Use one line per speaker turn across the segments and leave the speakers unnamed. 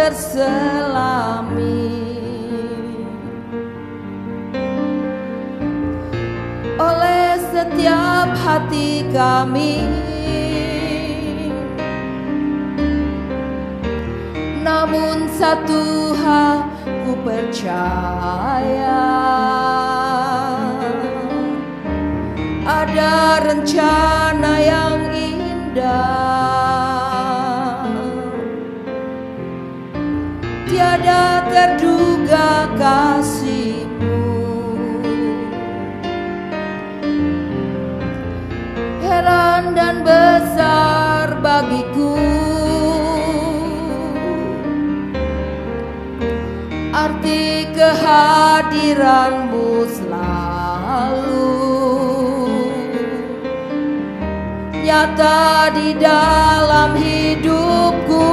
terselami oleh setiap hati kami. Namun satu hal ku percaya, ada rencana yang indah, tiada terduga kasih-Mu. Heran dan besar bagiku arti kehadiran-Mu selalu nyata di dalam hidupku.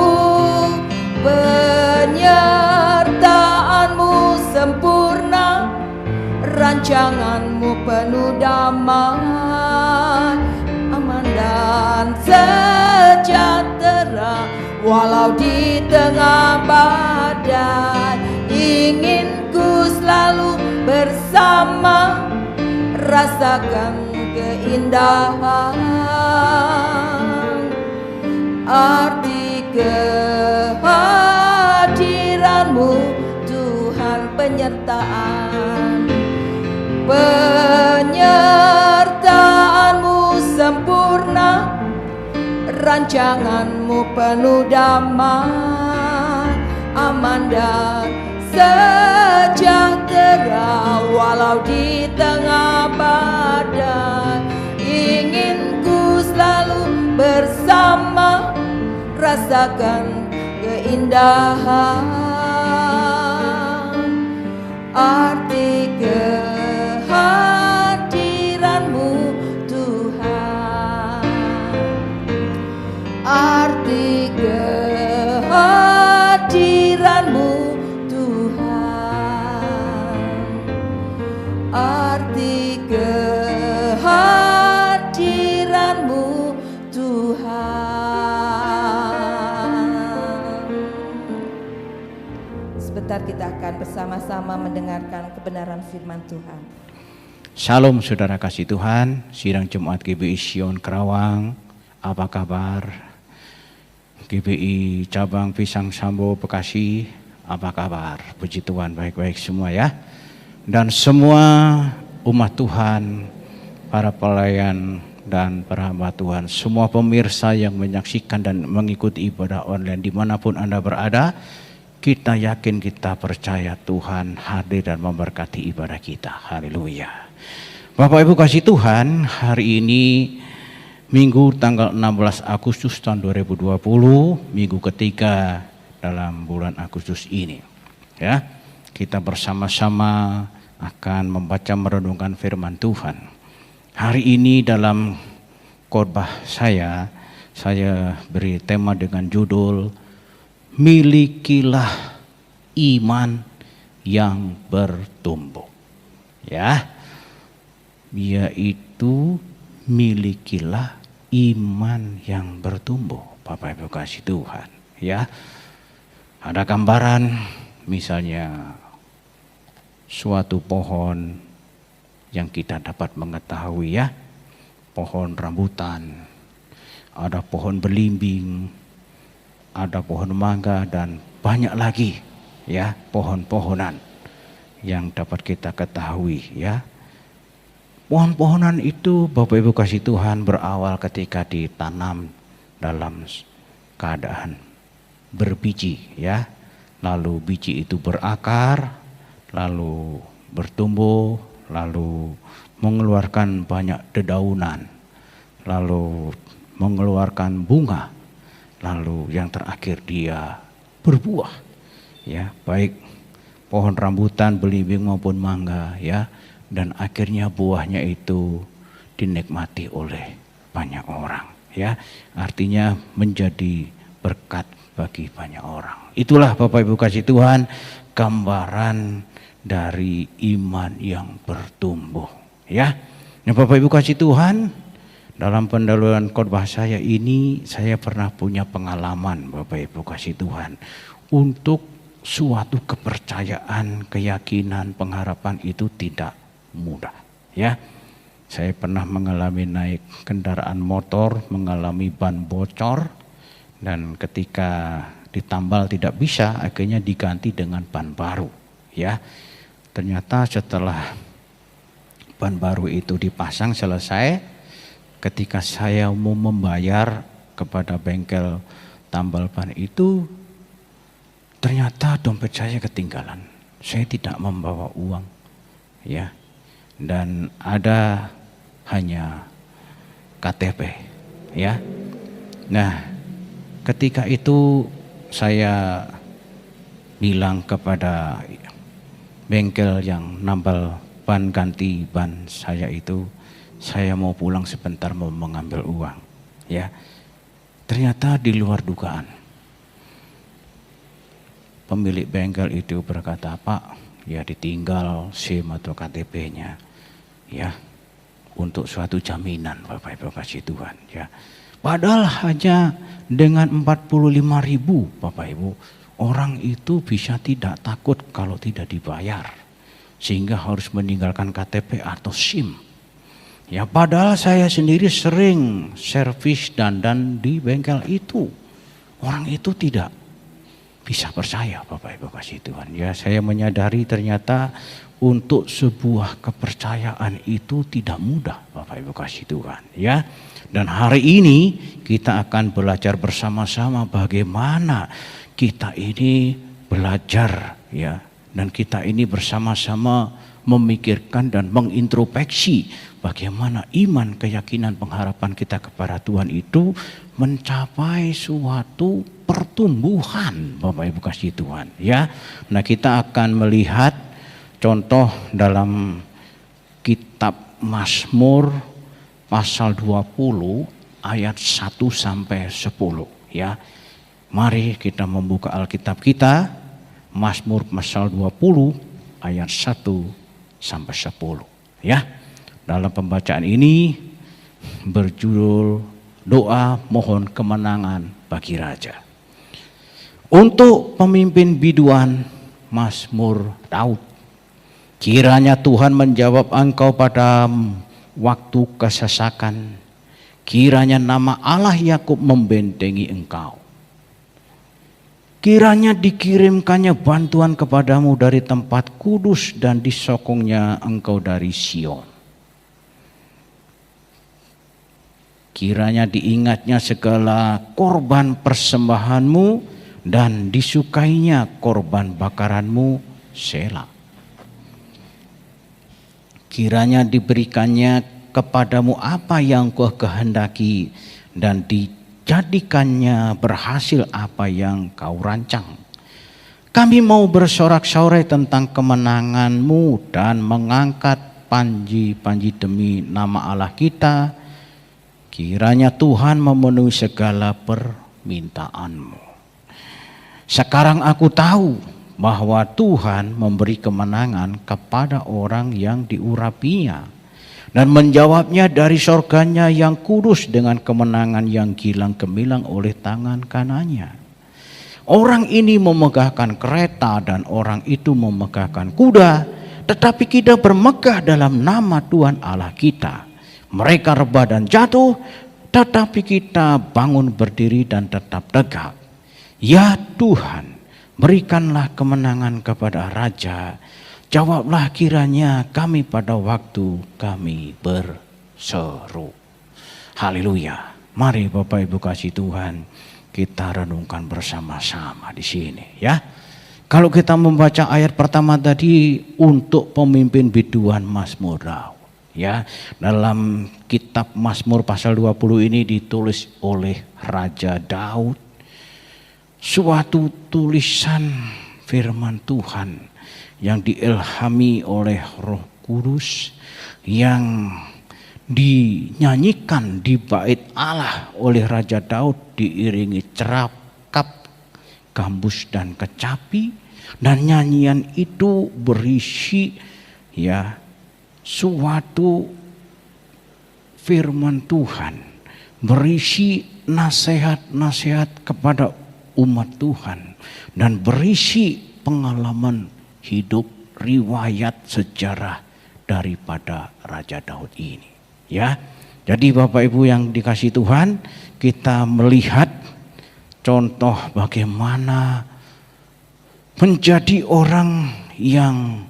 Penyertaan-Mu sempurna, rancangan-Mu penuh damai, aman dan sejahtera. Walau di tengah badai, ingin ku selalu bersama, rasakan keindahan arti kehadiran-Mu Tuhan. Penyertaan-Mu sempurna, rancangan-Mu penuh damai, aman dan sejahtera. Walau di tengah badai, ingin ku selalu bersama, rasakan keindahan arti kehadiran-Mu Tuhan. Arti kehadiran-Mu Tuhan. Arti kehadiran-Mu Tuhan. Sebentar kita akan bersama-sama mendengarkan kebenaran firman Tuhan.
Shalom saudara kasih Tuhan, sidang Jemaat GBI Sion Kerawang, apa kabar? GBI Cabang Pisang Sambo Bekasi, apa kabar? Puji Tuhan, baik-baik semua ya. Dan semua umat Tuhan, para pelayan dan para hamba Tuhan, semua pemirsa yang menyaksikan dan mengikuti ibadah online dimanapun Anda berada, kita yakin, kita percaya Tuhan hadir dan memberkati ibadah kita. Haleluya. Bapak Ibu kasih Tuhan, hari ini Minggu tanggal 16 Agustus tahun 2020, minggu ketiga dalam bulan Agustus ini. Ya, kita bersama-sama akan membaca merenungkan firman Tuhan. Hari ini dalam khotbah saya beri tema dengan judul Milikilah iman yang bertumbuh. Ya, yaitu milikilah iman yang bertumbuh. Bapak Ibu kasih Tuhan, ya. Ada gambaran misalnya suatu pohon yang kita dapat mengetahui, ya. Pohon rambutan, ada pohon belimbing, ada pohon mangga dan banyak lagi, ya, pohon-pohonan yang dapat kita ketahui, ya. Pohon-pohonan itu Bapak Ibu kasih Tuhan berawal ketika ditanam dalam keadaan berbiji, ya. Lalu biji itu berakar, lalu bertumbuh, lalu mengeluarkan banyak dedaunan, lalu mengeluarkan bunga, lalu yang terakhir dia berbuah, ya, baik pohon rambutan, belimbing maupun mangga, ya. Dan akhirnya buahnya itu dinikmati oleh banyak orang, ya. Artinya menjadi berkat bagi banyak orang. Itulah Bapak Ibu kasih Tuhan, gambaran dari iman yang bertumbuh, ya. Nah Bapak Ibu kasih Tuhan, Dalam pendahuluan khotbah saya ini, saya pernah punya pengalaman, Bapak Ibu kasih Tuhan, untuk suatu kepercayaan, keyakinan, pengharapan itu tidak mudah. Ya, saya pernah mengalami naik kendaraan motor, mengalami ban bocor, dan ketika ditambal tidak bisa, akhirnya diganti dengan ban baru. Ya, ternyata setelah ban baru itu dipasang selesai, ketika saya mau membayar kepada bengkel tambal ban itu, ternyata dompet saya ketinggalan. Saya tidak membawa uang, ya, dan ada hanya KTP, ya. Nah, ketika itu saya bilang kepada bengkel yang nambal ban, ganti ban saya itu, saya mau pulang sebentar, mau mengambil uang, ya. Ternyata di luar dugaan, pemilik bengkel itu berkata, "Pak, ya ditinggal SIM atau KTP-nya, ya, untuk suatu jaminan, Bapak Ibu kasih Tuhan, ya." Padahal hanya dengan 45.000, Bapak Ibu, orang itu bisa tidak takut kalau tidak dibayar, sehingga harus meninggalkan KTP atau SIM. Ya, padahal saya sendiri sering servis dandan di bengkel itu. Orang itu tidak bisa percaya, Bapak Ibu kasih Tuhan. Ya, saya menyadari ternyata untuk sebuah kepercayaan itu tidak mudah, Bapak Ibu kasih Tuhan, ya. Dan hari ini kita akan belajar bersama-sama bagaimana kita ini belajar, ya, dan kita ini bersama-sama memikirkan dan mengintrospeksi bagaimana iman, keyakinan, pengharapan kita kepada Tuhan itu mencapai suatu pertumbuhan, Bapak Ibu kasih Tuhan, ya. Nah, kita akan melihat contoh dalam kitab Mazmur pasal 20 ayat 1 sampai 10, ya. Mari kita membuka Alkitab kita, Mazmur pasal 20 ayat 1 sampai 10, ya. Dalam pembacaan ini berjudul doa mohon kemenangan bagi raja. Untuk pemimpin biduan, Mazmur Daud. Kiranya Tuhan menjawab engkau pada waktu kesesakan. Kiranya nama Allah Yakub membentengi engkau. Kiranya dikirimkannya bantuan kepadamu dari tempat kudus dan disokongnya engkau dari Sion. Kiranya diingatnya segala korban persembahanmu dan disukainya korban bakaranmu, Selah. Kiranya diberikannya kepadamu apa yang kau kehendaki dan dijadikannya berhasil apa yang kau rancang. Kami mau bersorak-sorai tentang kemenanganmu dan mengangkat panji-panji demi nama Allah kita. Kiranya Tuhan memenuhi segala permintaanmu. Sekarang aku tahu bahwa Tuhan memberi kemenangan kepada orang yang diurapinya dan menjawabnya dari sorganya yang kudus dengan kemenangan yang gilang gemilang oleh tangan kanannya. Orang ini memegahkan kereta dan orang itu memegahkan kuda, tetapi kita bermegah dalam nama Tuhan Allah kita. Mereka rebah dan jatuh, tetapi kita bangun berdiri dan tetap tegak. Ya Tuhan, berikanlah kemenangan kepada raja. Jawablah kiranya kami pada waktu kami berseru. Haleluya. Mari Bapak Ibu kasih Tuhan, kita renungkan bersama-sama di sini, ya. Kalau kita membaca ayat pertama tadi untuk pemimpin biduan Mazmur Daud, ya. Dalam kitab Mazmur pasal 20 ini ditulis oleh Raja Daud. Suatu tulisan firman Tuhan yang diilhami oleh Roh Kudus, yang dinyanyikan di bait Allah oleh Raja Daud diiringi cerkap, gambus dan kecapi, dan nyanyian itu berisi, ya, suatu firman Tuhan, berisi nasihat-nasihat kepada umat Tuhan, dan berisi pengalaman hidup, riwayat sejarah daripada Raja Daud ini. Ya, jadi Bapak Ibu yang dikasihi Tuhan, kita melihat contoh bagaimana menjadi orang yang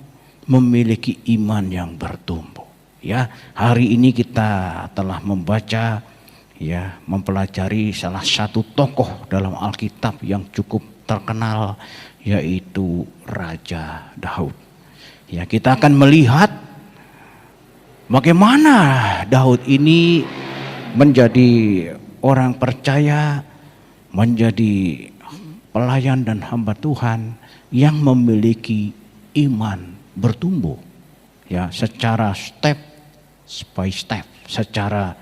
memiliki iman yang bertumbuh. Ya, hari ini kita telah membaca, ya, mempelajari salah satu tokoh dalam Alkitab yang cukup terkenal, yaitu Raja Daud. Ya, kita akan melihat bagaimana Daud ini menjadi orang percaya, menjadi pelayan dan hamba Tuhan yang memiliki iman bertumbuh, ya, secara step by step, secara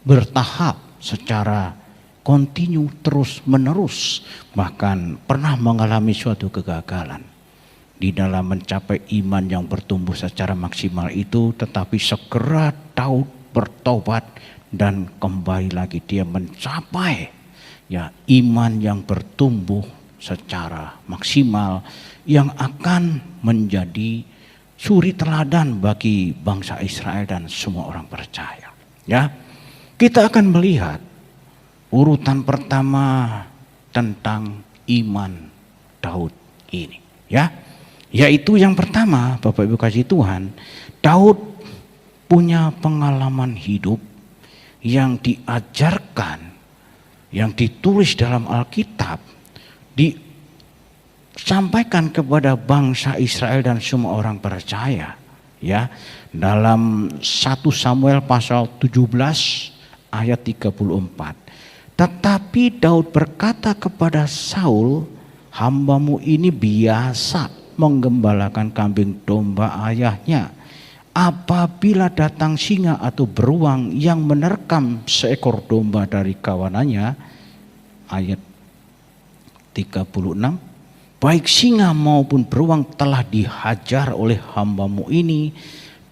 bertahap, secara kontinu, terus menerus, bahkan pernah mengalami suatu kegagalan di dalam mencapai iman yang bertumbuh secara maksimal itu, tetapi segera Daud bertobat dan kembali lagi dia mencapai, ya, iman yang bertumbuh secara maksimal yang akan menjadi suri teladan bagi bangsa Israel dan semua orang percaya. Ya, kita akan melihat urutan pertama tentang iman Daud ini, ya, yaitu yang pertama, Bapak Ibu kasih Tuhan, Daud punya pengalaman hidup yang diajarkan, yang ditulis dalam Alkitab, disampaikan kepada bangsa Israel dan semua orang percaya, ya, dalam 1 Samuel pasal 17 ayat 34. Tetapi Daud berkata kepada Saul, hambamu ini biasa menggembalakan kambing domba ayahnya. Apabila datang singa atau beruang yang menerkam seekor domba dari kawanannya, ayat 36, baik singa maupun beruang telah dihajar oleh hambamu ini,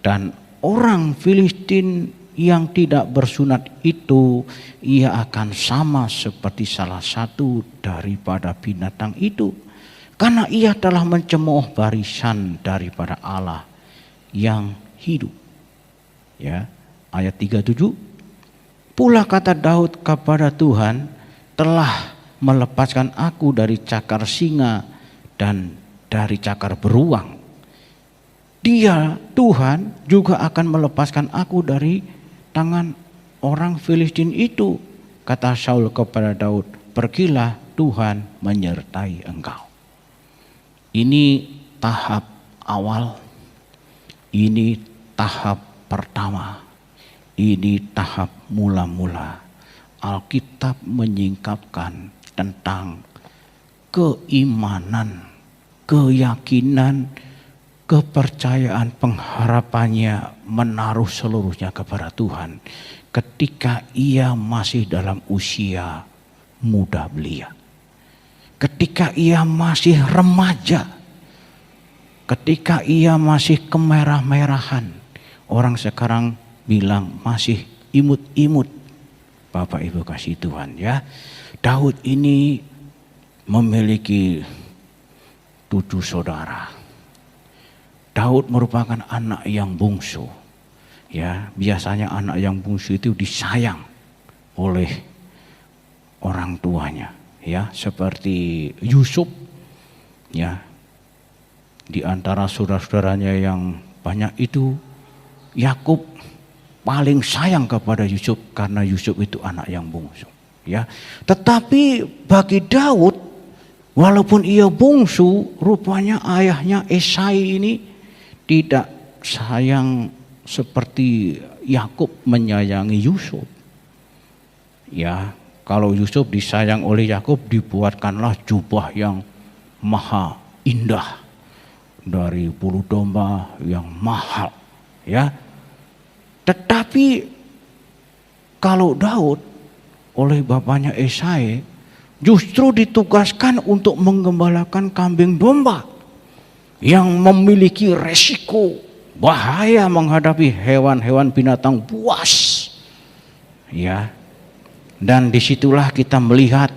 dan orang Filistin yang tidak bersunat itu, ia akan sama seperti salah satu daripada binatang itu, karena ia telah mencemooh barisan daripada Allah yang hidup. Ya, ayat 37. Pula kata Daud kepada Tuhan, telah melepaskan aku dari cakar singa dan dari cakar beruang. Dia, Tuhan, juga akan melepaskan aku dari tangan orang Filistin itu. Kata Saul kepada Daud, pergilah, Tuhan menyertai engkau. Ini tahap awal, ini tahap pertama, ini tahap mula-mula. Alkitab menyingkapkan tentang keimanan, keyakinan, kepercayaan, pengharapannya menaruh seluruhnya kepada Tuhan ketika ia masih dalam usia muda belia, ketika ia masih remaja, ketika ia masih kemerah-merahan. Orang sekarang bilang masih imut-imut. Bapak Ibu kasih Tuhan, ya, Daud ini memiliki 7 saudara. Daud merupakan anak yang bungsu. Ya, biasanya anak yang bungsu itu disayang oleh orang tuanya, ya, seperti Yusuf, ya. Di antara saudara-saudaranya yang banyak itu, Yakub paling sayang kepada Yusuf karena Yusuf itu anak yang bungsu, ya. Tetapi bagi Daud, walaupun ia bungsu, rupanya ayahnya Esai ini tidak sayang seperti Yakub menyayangi Yusuf. Ya, kalau Yusuf disayang oleh Yakub, dibuatkanlah jubah yang maha indah dari bulu domba yang mahal, ya. Tetapi kalau Daud oleh bapaknya Esai justru ditugaskan untuk menggembalakan kambing domba yang memiliki resiko bahaya menghadapi hewan-hewan binatang buas. ya. Dan disitulah kita melihat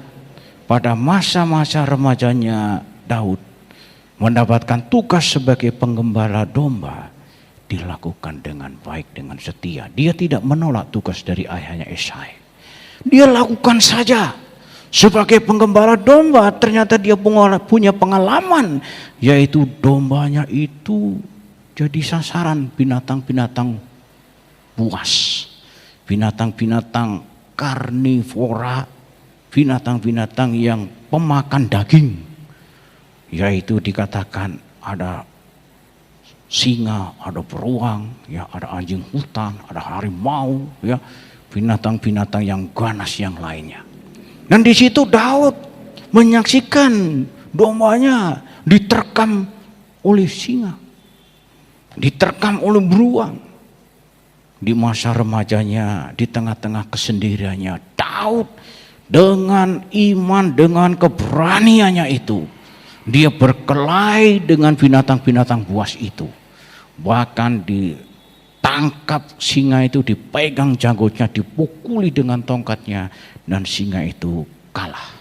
pada masa-masa remajanya Daud mendapatkan tugas sebagai penggembala domba dilakukan dengan baik, dengan setia. Dia tidak menolak tugas dari ayahnya Yesai. Dia lakukan saja. Sebagai penggembala domba ternyata dia punya pengalaman, yaitu dombanya itu jadi sasaran binatang-binatang buas, binatang-binatang karnivora, binatang-binatang yang pemakan daging, yaitu dikatakan ada singa, ada beruang, ya, ada anjing hutan, ada harimau, ya, binatang-binatang yang ganas yang lainnya. Dan di situ Daud menyaksikan dombanya diterkam oleh singa, diterkam oleh beruang. Di masa remajanya, di tengah-tengah kesendiriannya, Daud dengan iman, dengan keberaniannya itu, dia berkelahi dengan binatang-binatang buas itu. Bahkan ditangkap singa itu, dipegang janggutnya, dipukuli dengan tongkatnya, dan singa itu kalah.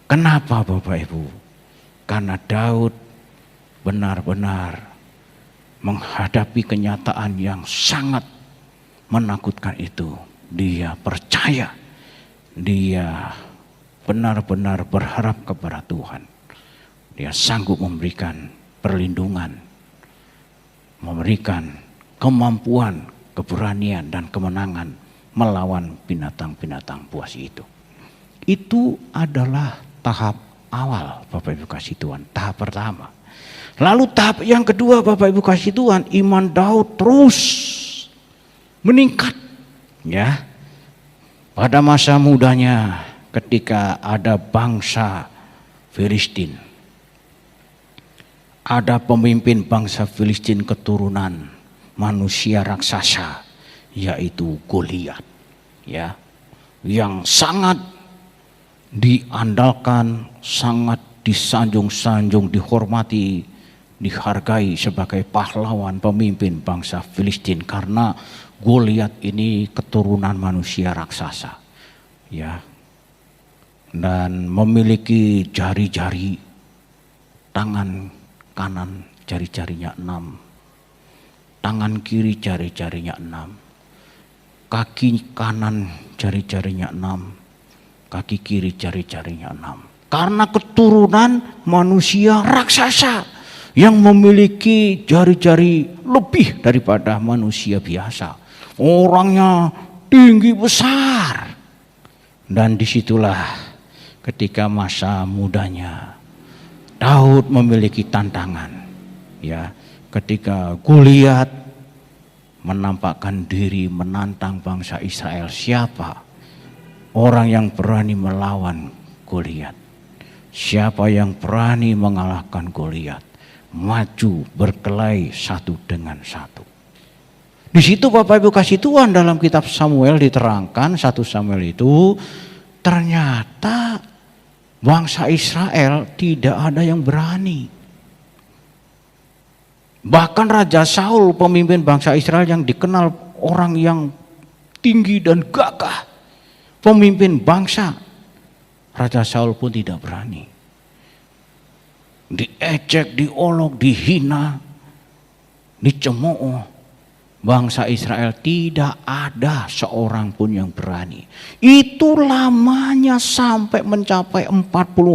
Kenapa Bapak Ibu? Karena Daud benar-benar menghadapi kenyataan yang sangat menakutkan itu. Dia percaya, dia benar-benar berharap kepada Tuhan. Dia sanggup memberikan perlindungan, memberikan kemampuan, keberanian dan kemenangan melawan binatang-binatang buas itu. Itu adalah tahap awal Bapak Ibu kasih Tuhan, tahap pertama. Lalu tahap yang kedua Bapak Ibu kasih Tuhan, iman Daud terus meningkat, ya. Pada masa mudanya ketika ada bangsa Filistin, ada pemimpin bangsa Filistin keturunan manusia raksasa, yaitu Goliat, ya, yang sangat diandalkan, sangat disanjung-sanjung, dihormati, dihargai sebagai pahlawan pemimpin bangsa Filistin, karena Goliat ini keturunan manusia raksasa, ya, dan memiliki jari-jari, tangan kanan jari-jarinya 6, tangan kiri jari-jarinya 6, kaki kanan jari-jarinya 6, kaki kiri jari-jarinya 6. Karena keturunan manusia raksasa yang memiliki jari-jari lebih daripada manusia biasa. Orangnya tinggi besar. Dan disitulah ketika masa mudanya Daud memiliki tantangan, ya, ketika Goliat menampakkan diri menantang bangsa Israel. Siapa orang yang berani melawan Goliat? Siapa yang berani mengalahkan Goliat? Maju berkelahi satu dengan satu. Di situ Bapak Ibu kasih Tuhan, dalam kitab Samuel diterangkan, 1 Samuel itu ternyata bangsa Israel tidak ada yang berani. Bahkan Raja Saul, pemimpin bangsa Israel yang dikenal orang yang tinggi dan gagah, pemimpin bangsa, Raja Saul pun tidak berani. Diejek, diolok, dihina, dicemooh. Bangsa Israel tidak ada seorang pun yang berani. Itu lamanya sampai mencapai 40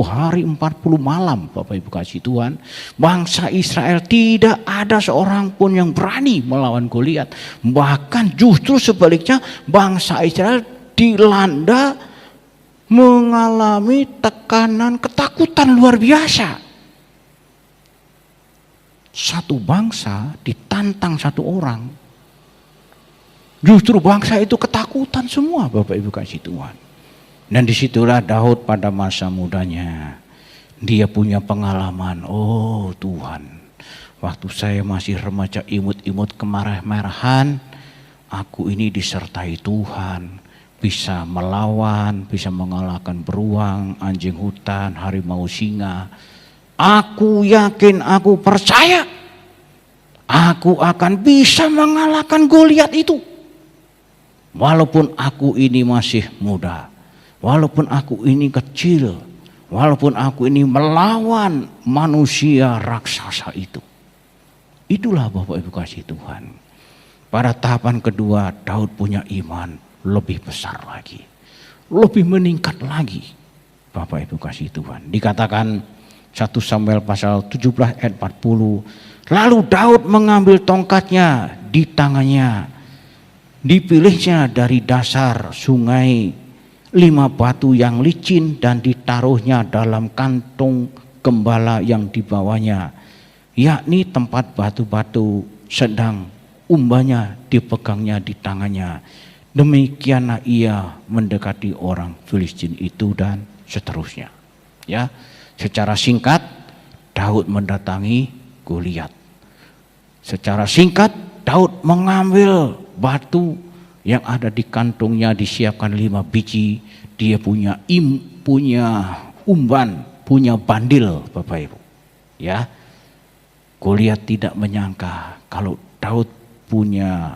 hari 40 malam Bapak Ibu kasih Tuhan. Bangsa Israel tidak ada seorang pun yang berani melawan Goliat. Bahkan justru sebaliknya, bangsa Israel dilanda mengalami tekanan, ketakutan luar biasa. Satu bangsa ditantang satu orang. Justru bangsa itu ketakutan semua Bapak Ibu kasih Tuhan. Dan disitulah Daud pada masa mudanya, dia punya pengalaman. Oh Tuhan, waktu saya masih remaja imut-imut kemarah-marahan, aku ini disertai Tuhan. Bisa melawan, bisa mengalahkan beruang, anjing hutan, harimau, singa. Aku yakin, aku percaya, aku akan bisa mengalahkan Goliat itu. walaupun aku ini masih muda, walaupun aku ini kecil, walaupun aku ini melawan manusia raksasa itu. Itulah Bapak Ibu kasih Tuhan. Pada tahapan kedua, Daud punya iman lebih besar lagi, lebih meningkat lagi. Bapak Ibu kasih Tuhan. Dikatakan 1 Samuel pasal 17 ayat 40. Lalu Daud mengambil tongkatnya di tangannya. Dipilihnya dari dasar sungai 5 batu yang licin dan ditaruhnya dalam kantung gembala yang dibawanya. Yakni tempat batu-batu, sedang umbanya dipegangnya di tangannya. Demikianlah ia mendekati orang Filistin itu dan seterusnya. Ya, secara singkat Daud mendatangi Goliat. Secara singkat Daud mengambil batu yang ada di kantungnya, disiapkan 5 biji. Dia punya umban, punya bandil, Bapak Ibu. Ya, Goliat tidak menyangka kalau Daud punya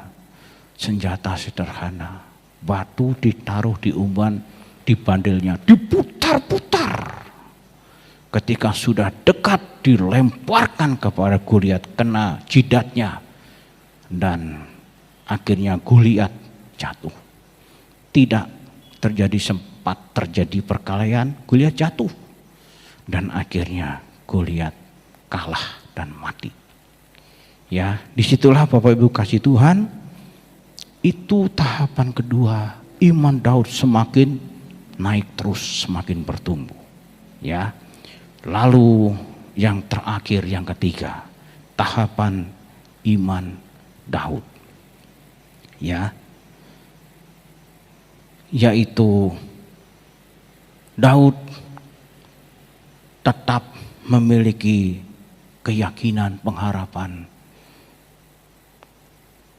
senjata sederhana. Batu ditaruh di umban, di bandilnya, diputar-putar. Ketika sudah dekat, dilemparkan kepada Goliat, kena jidatnya, dan akhirnya Goliat jatuh. Tidak sempat terjadi perkelahian, Goliat jatuh, dan akhirnya Goliat kalah dan mati. Ya, disitulah Bapak Ibu kasih Tuhan, itu tahapan kedua, iman Daud semakin naik terus, semakin bertumbuh. Ya, lalu yang terakhir, yang ketiga, tahapan iman Daud. Ya, yaitu Daud tetap memiliki keyakinan, pengharapan,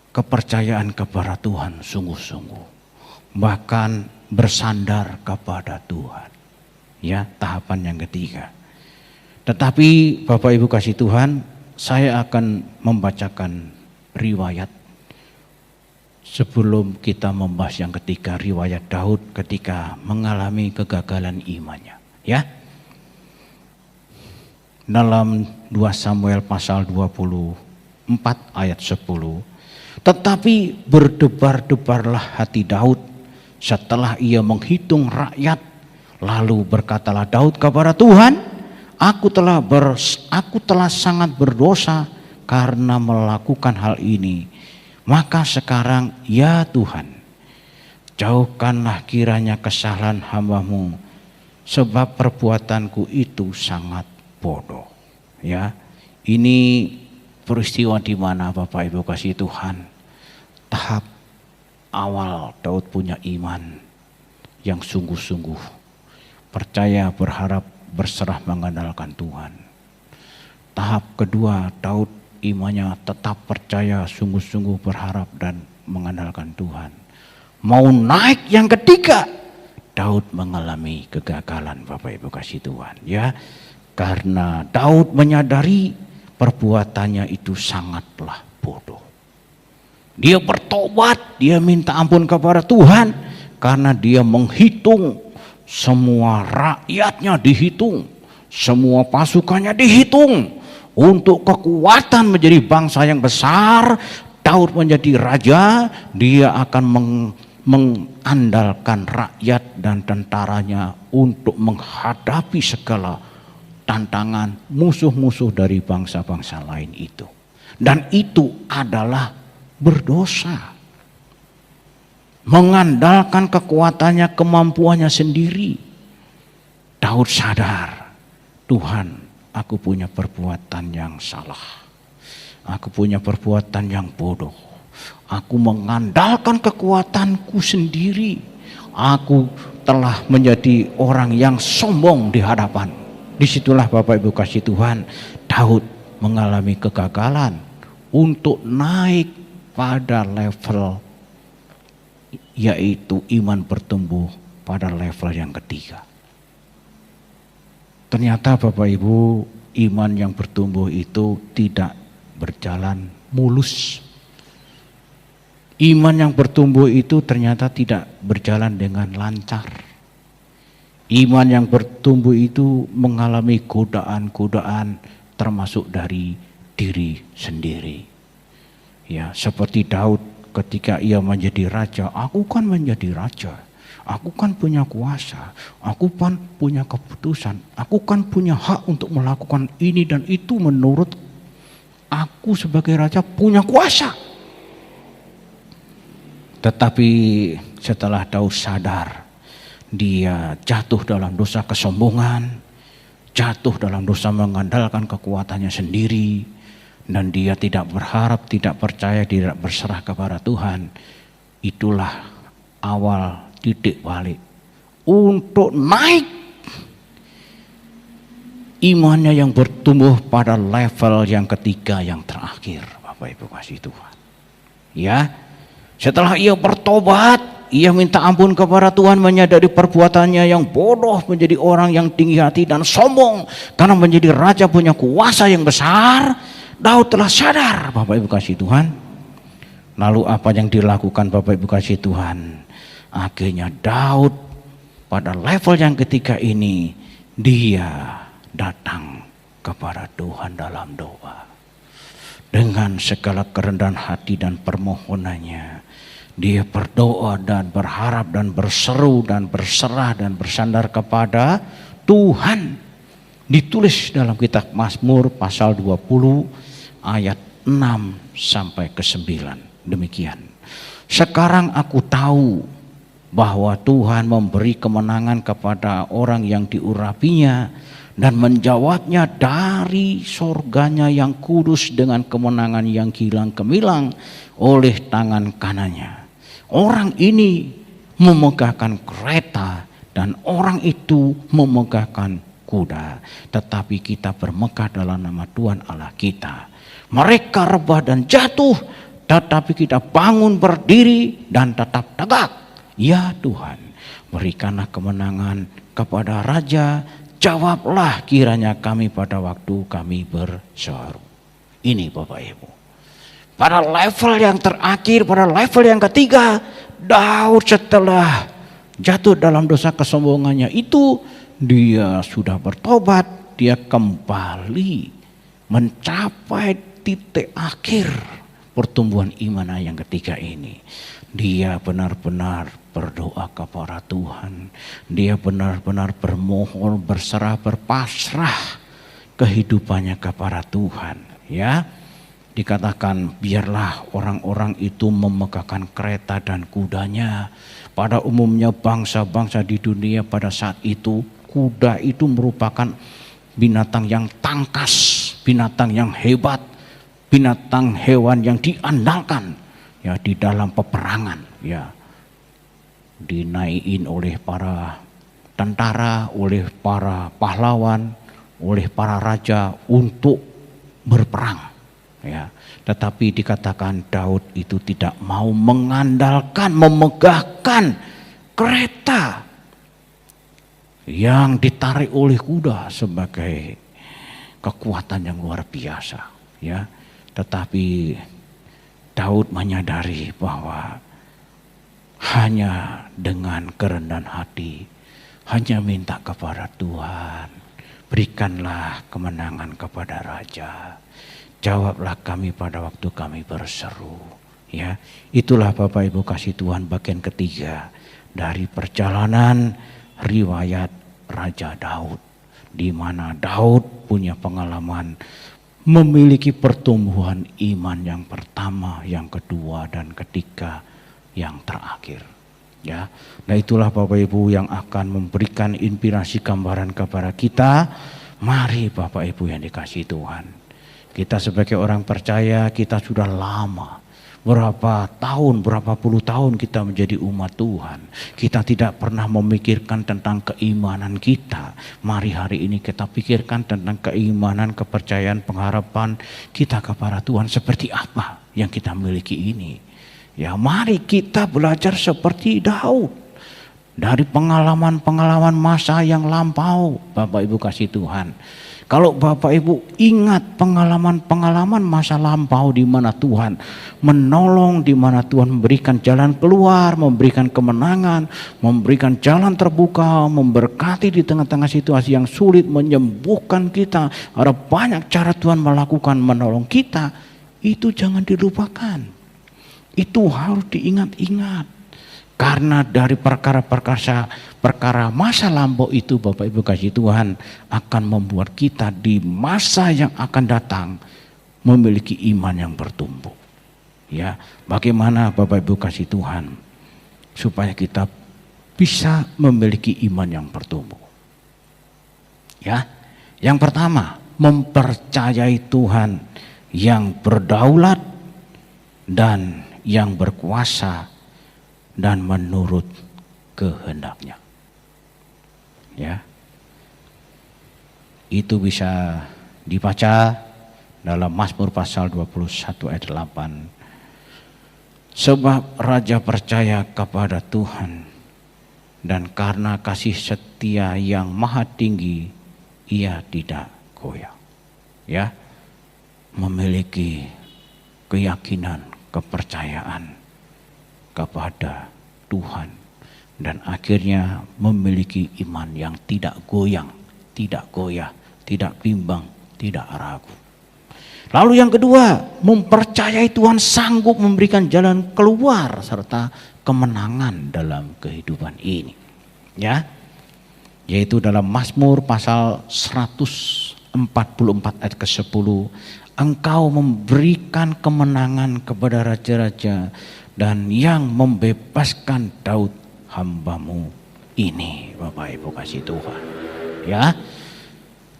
kepercayaan kepada Tuhan sungguh-sungguh, bahkan bersandar kepada Tuhan. Ya, tahapan yang ketiga. Tetapi Bapak Ibu kasih Tuhan, saya akan membacakan riwayat sebelum kita membahas yang ketiga, riwayat Daud ketika mengalami kegagalan imannya. Ya, dalam 2 Samuel pasal 24 ayat 10. Tetapi berdebar-debarlah hati Daud setelah ia menghitung rakyat. Lalu berkatalah Daud kepada Tuhan, aku telah sangat berdosa karena melakukan hal ini. Maka sekarang ya Tuhan, jauhkanlah kiranya kesalahan hamba-Mu, sebab perbuatanku itu sangat bodoh. Ya, ini peristiwa di mana Bapak Ibu kasih Tuhan, tahap awal Daud punya iman yang sungguh-sungguh, percaya, berharap, berserah mengandalkan Tuhan. Tahap kedua, Daud imannya tetap percaya, sungguh-sungguh berharap dan mengandalkan Tuhan. Mau naik yang ketiga, Daud mengalami kegagalan, Bapak Ibu kasih Tuhan. Ya, karena Daud menyadari perbuatannya itu sangatlah bodoh. Dia bertobat, dia minta ampun kepada Tuhan karena dia menghitung semua rakyatnya, dihitung semua pasukannya, dihitung untuk kekuatan menjadi bangsa yang besar. Daud menjadi raja, dia akan mengandalkan rakyat dan tentaranya untuk menghadapi segala tantangan musuh-musuh dari bangsa-bangsa lain itu. Dan itu adalah berdosa. Mengandalkan kekuatannya, kemampuannya sendiri. Daud sadar, Tuhan, aku punya perbuatan yang salah. Aku punya perbuatan yang bodoh. Aku mengandalkan kekuatanku sendiri. Aku telah menjadi orang yang sombong di hadapan. Disitulah Bapak Ibu kasih Tuhan, Daud mengalami kegagalan untuk naik pada level, yaitu iman bertumbuh pada level yang ketiga. Ternyata Bapak Ibu, iman yang bertumbuh itu tidak berjalan mulus. Iman yang bertumbuh itu ternyata tidak berjalan dengan lancar. Iman yang bertumbuh itu mengalami godaan-godaan termasuk dari diri sendiri. Ya, seperti Daud ketika ia menjadi raja, aku kan menjadi raja. Aku kan punya kuasa, aku kan punya keputusan, aku kan punya hak untuk melakukan ini dan itu menurut aku sebagai raja punya kuasa. Tetapi setelah Daud sadar, dia jatuh dalam dosa kesombongan, jatuh dalam dosa mengandalkan kekuatannya sendiri, dan dia tidak berharap, tidak percaya, tidak berserah kepada Tuhan. Itulah awal titik balik untuk naik imannya yang bertumbuh pada level yang ketiga, yang terakhir. Bapak Ibu kasih Tuhan. Ya, setelah ia bertobat, ia minta ampun kepada Tuhan, menyadari perbuatannya yang bodoh, menjadi orang yang tinggi hati dan sombong karena menjadi raja punya kuasa yang besar. Daud telah sadar, Bapak Ibu kasih Tuhan. Lalu apa yang dilakukan Bapak Ibu kasih Tuhan? Akhirnya Daud pada level yang ketiga ini, dia datang kepada Tuhan dalam doa. Dengan segala kerendahan hati dan permohonannya, dia berdoa dan berharap dan berseru dan berserah dan bersandar kepada Tuhan. Ditulis dalam kitab Mazmur pasal 20 ayat 6 sampai ke 9. Demikian. Sekarang aku tahu bahwa Tuhan memberi kemenangan kepada orang yang diurapinya dan menjawabnya dari sorganya yang kudus dengan kemenangan yang gilang gemilang oleh tangan kanannya. Orang ini memegahkan kereta dan orang itu memegahkan kuda, tetapi kita bermegah dalam nama Tuhan Allah kita. Mereka rebah dan jatuh, tetapi kita bangun berdiri dan tetap tegak. Ya Tuhan, berikanlah kemenangan kepada raja, jawablah kiranya kami pada waktu kami berseru. Ini Bapak Ibu, pada level yang terakhir, pada level yang ketiga, Daud setelah jatuh dalam dosa kesombongannya itu, dia sudah bertobat, dia kembali mencapai titik akhir pertumbuhan iman yang ketiga ini. Dia benar-benar berdoa kepada Tuhan, dia benar-benar bermohon, berserah, berpasrah kehidupannya kepada Tuhan. Ya, dikatakan biarlah orang-orang itu memegahkan kereta dan kudanya. Pada umumnya bangsa-bangsa di dunia pada saat itu, kuda itu merupakan binatang yang tangkas, binatang yang hebat, binatang hewan yang diandalkan ya di dalam peperangan, ya dinaikin oleh para tentara, oleh para pahlawan, oleh para raja untuk berperang. Ya, tetapi dikatakan Daud itu tidak mau mengandalkan, memegahkan kereta yang ditarik oleh kuda sebagai kekuatan yang luar biasa. Ya, tetapi Daud menyadari bahwa hanya dengan kerendahan hati, hanya minta kepada Tuhan, berikanlah kemenangan kepada raja. Jawablah kami pada waktu kami berseru. Ya, itulah Bapak Ibu kasih Tuhan bagian ketiga dari perjalanan riwayat Raja Daud, di mana Daud punya pengalaman memiliki pertumbuhan iman yang pertama, yang kedua, dan ketiga, yang terakhir. Ya, nah itulah Bapak Ibu yang akan memberikan inspirasi gambaran kepada kita. Mari Bapak Ibu yang dikasihi Tuhan, kita sebagai orang percaya, kita sudah lama, berapa tahun, berapa puluh tahun kita menjadi umat Tuhan. Kita tidak pernah memikirkan tentang keimanan kita. Mari hari ini kita pikirkan tentang keimanan, kepercayaan, pengharapan kita kepada Tuhan seperti apa yang kita miliki ini. Ya, mari kita belajar seperti Daud. dari pengalaman-pengalaman masa yang lampau, Bapak Ibu kasih Tuhan. Kalau Bapak Ibu ingat pengalaman-pengalaman masa lampau di mana Tuhan menolong, di mana Tuhan memberikan jalan keluar, memberikan kemenangan, memberikan jalan terbuka, memberkati di tengah-tengah situasi yang sulit, menyembuhkan kita. Ada banyak cara Tuhan melakukan menolong kita. Itu jangan dilupakan. Itu harus diingat-ingat. Karena dari perkara masa lampau itu, Bapak Ibu kasih Tuhan, akan membuat kita di masa yang akan datang memiliki iman yang bertumbuh. Ya, bagaimana Bapak Ibu kasih Tuhan supaya kita bisa memiliki iman yang bertumbuh? Ya, yang pertama, mempercayai Tuhan yang berdaulat dan yang berkuasa dan menurut kehendaknya. Ya. Itu bisa dibaca dalam Mazmur pasal 21 ayat 8. Sebab raja percaya kepada Tuhan, dan karena kasih setia yang maha tinggi ia tidak goyah. Ya. Memiliki keyakinan, kepercayaan kepada Tuhan, dan akhirnya memiliki iman yang tidak goyang, tidak goyah, tidak bimbang, tidak ragu. Lalu yang kedua, mempercayai Tuhan sanggup memberikan jalan keluar serta kemenangan dalam kehidupan ini. Ya, yaitu dalam Mazmur pasal 144 ayat ke-10, Engkau memberikan kemenangan kepada raja-raja dan yang membebaskan Daud hamba-Mu ini. Bapak Ibu kasih Tuhan. Ya,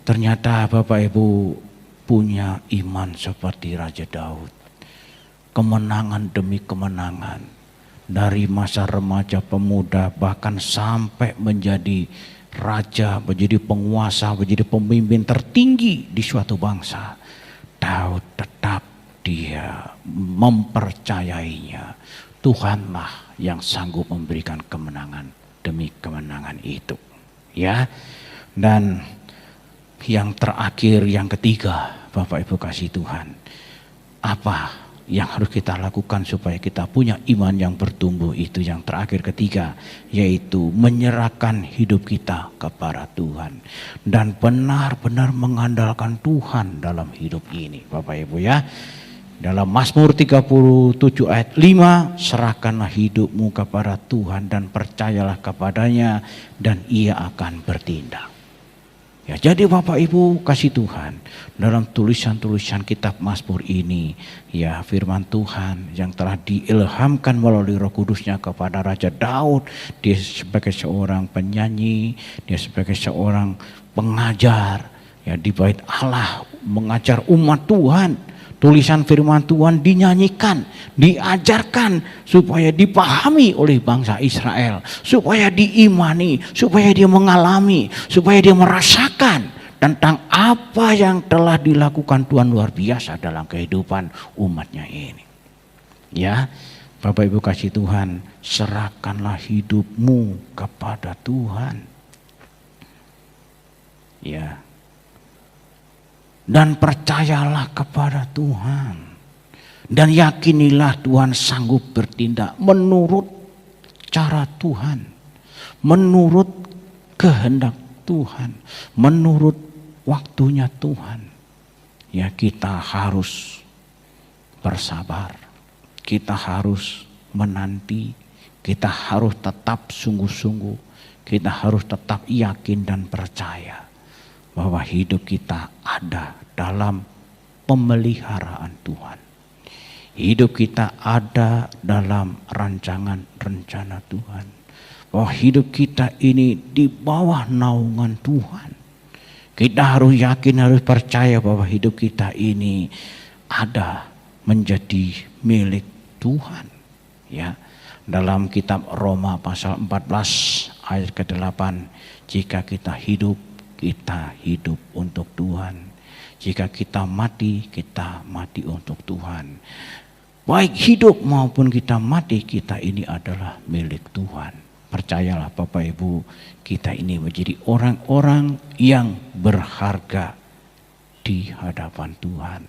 ternyata Bapak Ibu punya iman seperti Raja Daud. Kemenangan demi kemenangan. Dari masa remaja, pemuda, bahkan sampai menjadi raja, menjadi penguasa, menjadi pemimpin tertinggi di suatu bangsa. Daud tetap dia mempercayainya. Tuhanlah yang sanggup memberikan kemenangan demi kemenangan itu. Ya. Dan yang terakhir, yang ketiga, Bapak Ibu kasih Tuhan, apa yang harus kita lakukan supaya kita punya iman yang bertumbuh? Itu yang terakhir, ketiga, yaitu menyerahkan hidup kita kepada Tuhan dan benar-benar mengandalkan Tuhan dalam hidup ini, Bapak Ibu ya. Dalam Mazmur 37 ayat 5, serahkanlah hidupmu kepada Tuhan dan percayalah kepadanya dan ia akan bertindak. Ya, jadi Bapak Ibu kasih Tuhan, dalam tulisan-tulisan kitab Mazmur ini, ya, firman Tuhan yang telah diilhamkan melalui Roh Kudusnya kepada Raja Daud, dia sebagai seorang penyanyi, dia sebagai seorang pengajar, ya, di bait Allah mengajar umat Tuhan. Tulisan firman Tuhan dinyanyikan, diajarkan supaya dipahami oleh bangsa Israel, supaya diimani, supaya dia mengalami, supaya dia merasakan tentang apa yang telah dilakukan Tuhan luar biasa dalam kehidupan umatnya ini. Ya, Bapak Ibu kasih Tuhan, serahkanlah hidupmu kepada Tuhan. Ya. Dan percayalah kepada Tuhan. Dan yakinilah Tuhan sanggup bertindak menurut cara Tuhan. Menurut kehendak Tuhan. Menurut waktunya Tuhan. Ya, kita harus bersabar. Kita harus menanti. Kita harus tetap sungguh-sungguh. Kita harus tetap yakin dan percaya bahwa hidup kita ada dalam pemeliharaan Tuhan. Hidup kita ada dalam rancangan rencana Tuhan. Bahwa hidup kita ini di bawah naungan Tuhan. Kita harus yakin, harus percaya bahwa hidup kita ini ada menjadi milik Tuhan. Ya, dalam kitab Roma pasal 14 ayat ke-8, jika kita hidup untuk Tuhan. Jika kita mati untuk Tuhan. Baik hidup maupun kita mati, kita ini adalah milik Tuhan. Percayalah Bapak Ibu, kita ini menjadi orang-orang yang berharga di hadapan Tuhan.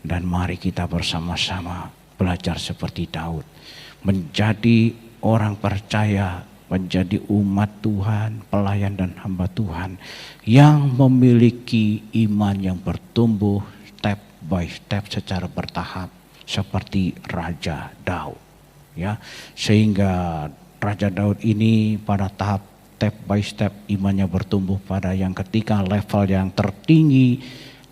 Dan mari kita bersama-sama belajar seperti Daud. Menjadi orang percaya, menjadi umat Tuhan, pelayan dan hamba Tuhan. Yang memiliki iman yang bertumbuh step by step secara bertahap. Seperti Raja Daud. Ya, sehingga Raja Daud ini pada tahap step by step imannya bertumbuh pada yang ketika level yang tertinggi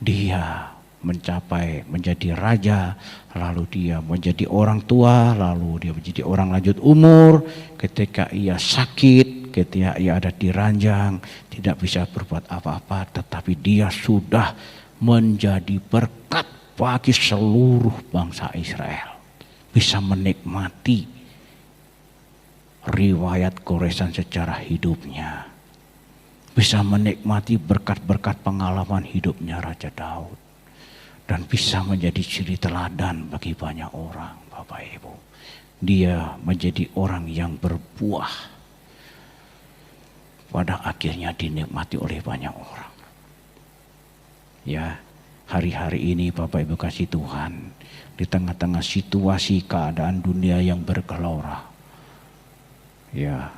dia mencapai menjadi raja, lalu dia menjadi orang tua, lalu dia menjadi orang lanjut umur. Ketika ia sakit, ketika ia ada di ranjang, tidak bisa berbuat apa-apa, tetapi dia sudah menjadi berkat bagi seluruh bangsa Israel. Bisa menikmati riwayat goresan sejarah hidupnya. Bisa menikmati berkat-berkat pengalaman hidupnya Raja Daud. Dan bisa menjadi ciri teladan bagi banyak orang, Bapak Ibu. Dia menjadi orang yang berbuah. Pada akhirnya dinikmati oleh banyak orang. Ya, hari-hari ini Bapak Ibu kasih Tuhan, di tengah-tengah situasi keadaan dunia yang bergelora, ya,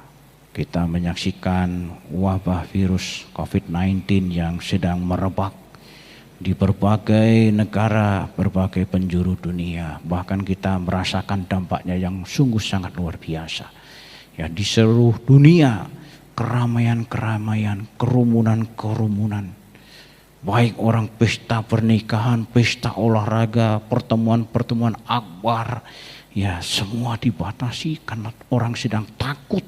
kita menyaksikan wabah virus COVID-19 yang sedang merebak di berbagai negara, berbagai penjuru dunia. Bahkan kita merasakan dampaknya yang sungguh sangat luar biasa. Ya, di seluruh dunia, keramaian-keramaian, kerumunan-kerumunan. Baik orang pesta pernikahan, pesta olahraga, pertemuan-pertemuan akbar. Ya, semua dibatasi karena orang sedang takut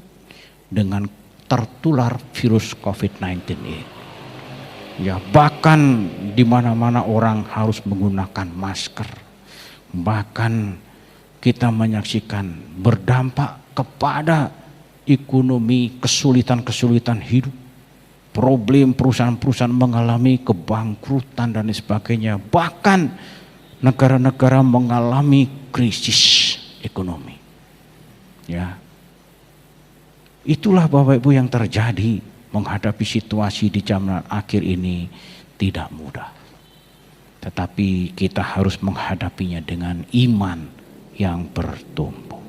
dengan tertular virus COVID-19 ini. Ya, bahkan di mana-mana orang harus menggunakan masker. Bahkan kita menyaksikan berdampak kepada ekonomi, kesulitan-kesulitan hidup. Problem perusahaan-perusahaan mengalami kebangkrutan dan sebagainya. Bahkan negara-negara mengalami krisis ekonomi. Ya. Itulah Bapak Ibu yang terjadi menghadapi situasi di zaman akhir ini tidak mudah. Tetapi kita harus menghadapinya dengan iman yang bertumbuh.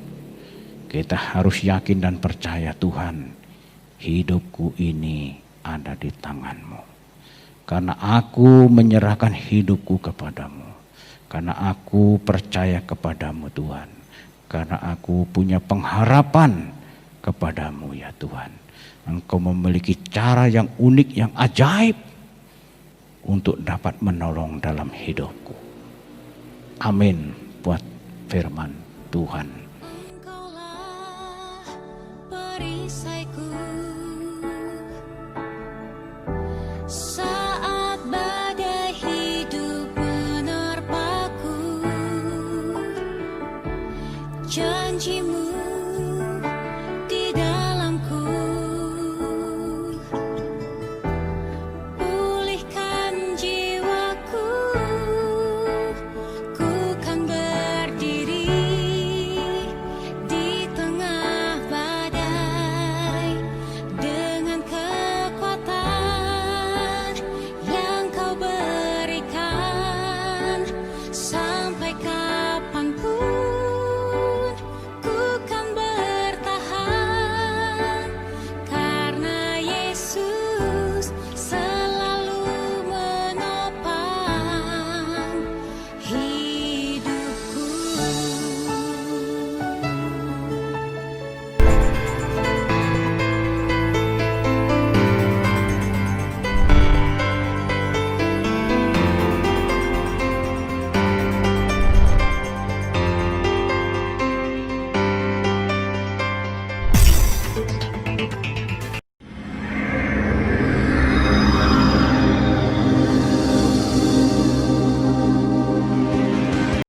Kita harus yakin dan percaya, Tuhan, hidupku ini ada di tangan-Mu. Karena aku menyerahkan hidupku kepadamu. Karena aku percaya kepadamu Tuhan. Karena aku punya pengharapan kepadamu ya Tuhan. Engkau memiliki cara yang unik, yang ajaib untuk dapat menolong dalam hidupku. Amin buat firman Tuhan.
Engkaulah perisai